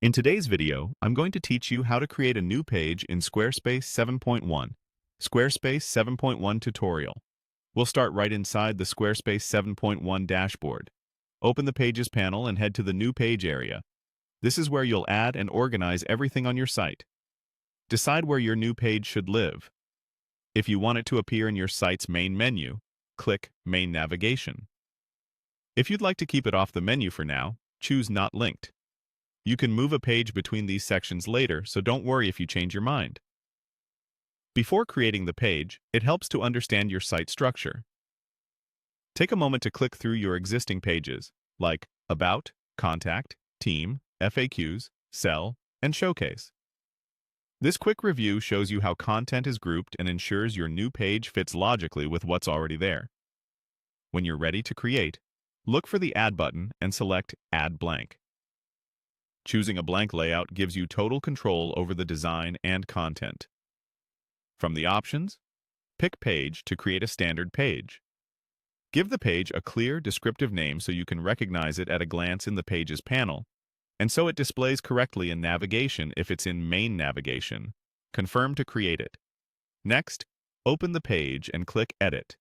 In today's video, I'm going to teach you how to create a new page in Squarespace 7.1. Squarespace 7.1 tutorial. We'll start right inside the Squarespace 7.1 dashboard. Open the Pages panel and head to the New Page area. This is where you'll add and organize everything on your site. Decide where your new page should live. If you want it to appear in your site's main menu, click Main Navigation. If you'd like to keep it off the menu for now, choose Not Linked. You can move a page between these sections later, so don't worry if you change your mind. Before creating the page, it helps to understand your site structure. Take a moment to click through your existing pages, like About, Contact, Team, FAQs, Sell, and Showcase. This quick review shows you how content is grouped and ensures your new page fits logically with what's already there. When you're ready to create, look for the Add button and select Add Blank. Choosing a blank layout gives you total control over the design and content. From the options, pick Page to create a standard page. Give the page a clear, descriptive name so you can recognize it at a glance in the Pages panel, and so it displays correctly in navigation if it's in main navigation. Confirm to create it. Next, open the page and click Edit.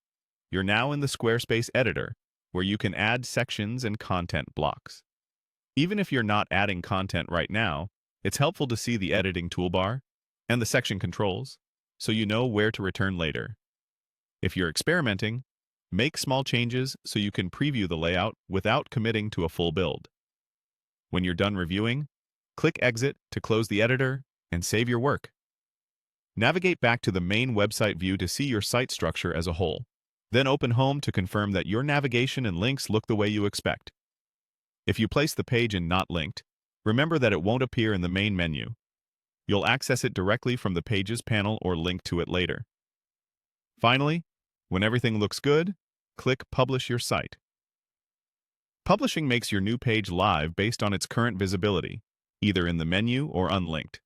You're now in the Squarespace editor, where you can add sections and content blocks. Even if you're not adding content right now, it's helpful to see the editing toolbar and the section controls, so you know where to return later. If you're experimenting, make small changes so you can preview the layout without committing to a full build. When you're done reviewing, click Exit to close the editor and save your work. Navigate back to the main website view to see your site structure as a whole. Then open Home to confirm that your navigation and links look the way you expect. If you place the page in Not Linked, remember that it won't appear in the main menu. You'll access it directly from the Pages panel or link to it later. Finally, when everything looks good, click Publish your site. Publishing makes your new page live based on its current visibility, either in the menu or unlinked.